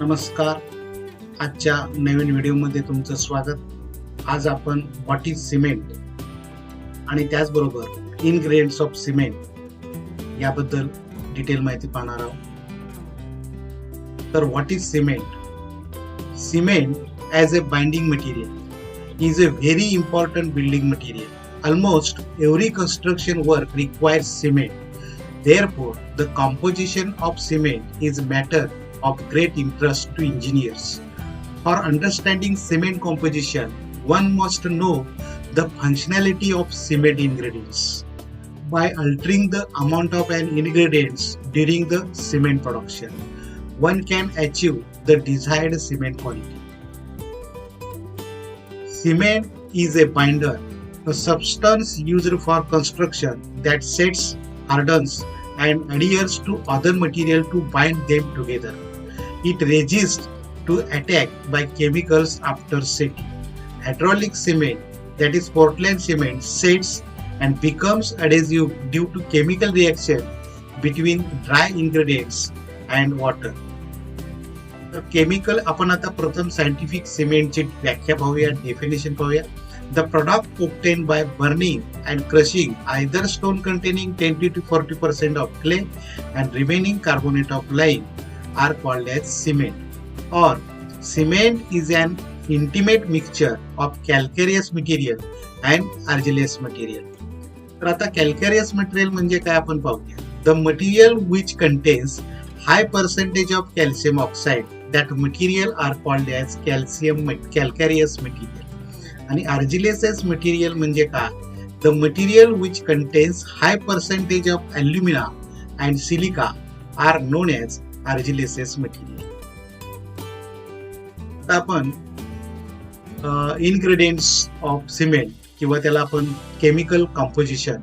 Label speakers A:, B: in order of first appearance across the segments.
A: नमस्कार. आजच्या नवीन व्हिडिओमध्ये तुमचं स्वागत. आज आपण व्हॉट इज सिमेंट आणि त्याचबरोबर इनग्रेडियंट्स ऑफ सिमेंट याबद्दल डिटेल माहिती पाहणार आहोत. तर what is cement? Cement as a binding material is a very important building material. Almost every construction work requires cement. Therefore, the composition of cement is a matter of great interest to engineers. For understanding cement composition, one must know the functionality of cement ingredients. By altering the amount of an ingredients during the cement production, one can achieve the desired cement quality. Cement is a binder, a substance used for construction that sets, hardens, and adheres to other material to bind them together. It resists to attack by chemicals after setting. Hydraulic cement, that is Portland cement, sets and becomes adhesive due to chemical reaction between dry ingredients and water. Chemical आपण आता प्रथम scientific सिमेंटची व्याख्या पाहूया, definition पाहूया. The product obtained by burning and crushing either stone containing 20 to 40% of clay and remaining carbonate of lime are called as cement. Or cement is an intimate mixture of calcareous material and argillous material. तर आता calcareous material म्हणजे काय आपण पाहूया. The material which contains high percentage of calcium oxide, that material are called as calcareous material. आणि argillaceous material म्हणजे काय? The material which contains high percentage of alumina and silica are known as argillaceous material. आता आपण ingredients of cement किंवा त्याला आपण chemical composition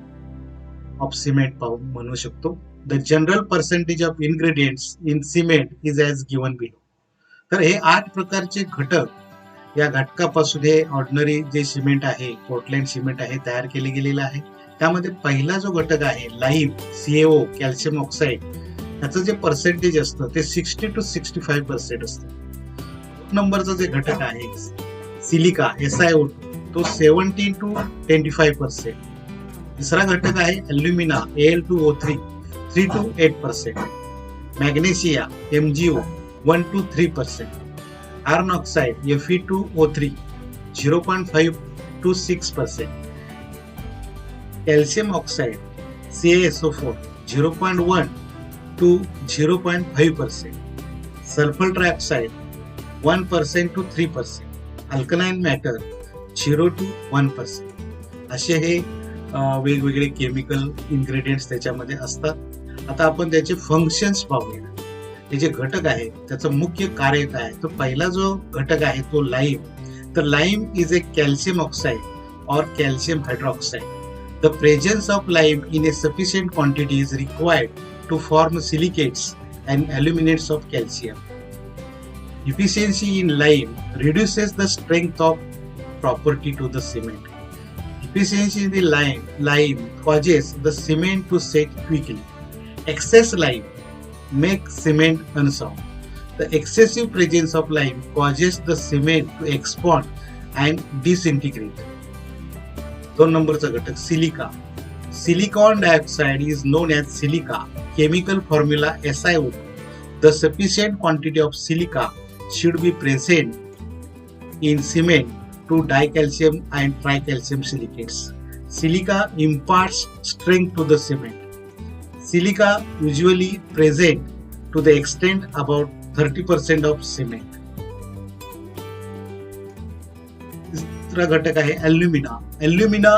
A: of cement म्हणू शकतो. The general percentage of ingredients in cement is as given below. तर हे 8 प्रकारचे घटक, या घटकापासून हे ऑर्डिनरी जे सिमेंट आहे, पोर्टलँड सिमेंट आहे, तयार केले गेलेलं आहे. त्यामध्ये पहिला जो घटक आहे लाईम, CaO, कॅल्शियम ऑक्साईड, याचं जे पर्सेंटेज असतं ते 60 to 65% असतं. नंबरचा जे घटक आहे सिलिका, SiO2, तो 17 to 25%. तिसरा घटक आहे अल्युमिना, Al2O3, 3 to 8%. Magnesia, MgO, 1 to 3%. Iron oxide, Fe2O3, 0.5 to 6%. Calcium oxide, CaSO4, 0.1 to 0.5%. Sulfur trioxide, 1% to 3%. Alkaline matter, 0 to 1%. असे हे वेगवेगळे केमिकल इन्ग्रेडियंट्स त्याच्यामध्ये असतात. आता आपण त्याचे फंक्शन्स पाहूया. हे जे घटक आहे त्याचं मुख्य कार्य काय आहे. तर पहिला जो घटक आहे तो लाईम. तर lime is a calcium oxide or calcium hydroxide. The presence of lime in a sufficient quantity is required to form silicates and aluminates of calcium. Efficiency in lime reduces the strength of property to the cement. Efficiency in the lime causes the cement to set quickly. Excess lime makes cement unsound. The excessive presence of lime causes the cement to expand and disintegrate. 2 नंबरचा घटक silica. Silicon dioxide is known as silica. Chemical formula SiO2. The sufficient quantity of silica should be present in cement to dicalcium and tricalcium silicates. Silica imparts strength to the cement. Silica usually present to the extent about 30% of cement. तिसरा घटक आहे अल्युमिना. Alumina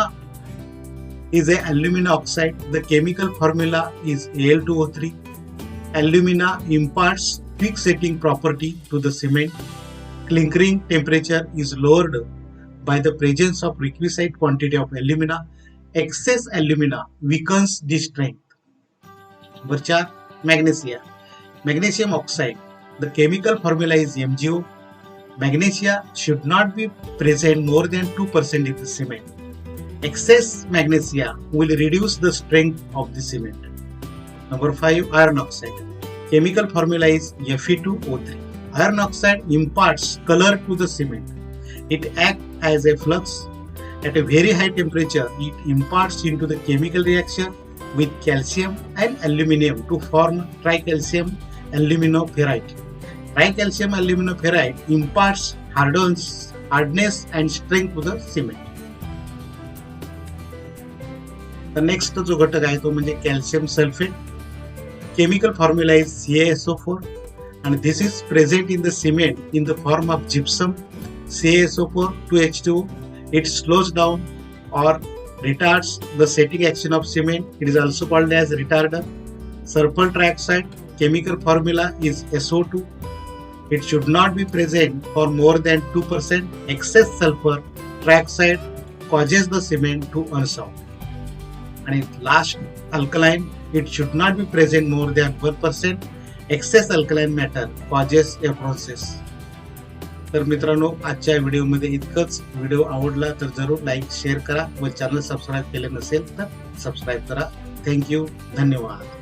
A: is a alumina oxide. The chemical formula is Al2O3. Alumina imparts quick setting property to the cement. Clinkering temperature is lowered by the presence of requisite quantity of alumina. Excess alumina weakens the strength. Number 4, magnesia. Magnesium oxide. The chemical formula is MgO. Magnesia should not be present more than 2% in the cement. Excess magnesia will reduce the strength of the cement. Number 5, iron oxide. Chemical formula is Fe2O3. Iron oxide imparts color to the cement. It acts as a flux. At a very high temperature, it imparts into the chemical reaction with calcium and aluminum to form tricalcium aluminoferrite. Tricalcium aluminoferrite imparts hardness and strength to the cement. The next जो घटक आहे तो म्हणजे calcium sulphate. Chemical formula is CaSO4 and this is present in the cement in the form of gypsum CaSO4 to H2O. It slows down or retards the setting action of cement. It is also called as retarder. Sulfur trioxide chemical formula is SO2. It should not be present for more than 2%. Excess sulfur trioxide causes the cement to unsound. And last, alkaline, it should not be present more than 1%. Excess alkaline matter causes a process. तर मित्रांनो, आजच्या व्हिडिओमध्ये इतकंच. Video आवडला तर जरूर like share करा व चॅनल सबस्क्राईब केले नसेल तर सबस्क्राईब करा. थँक्यू. धन्यवाद.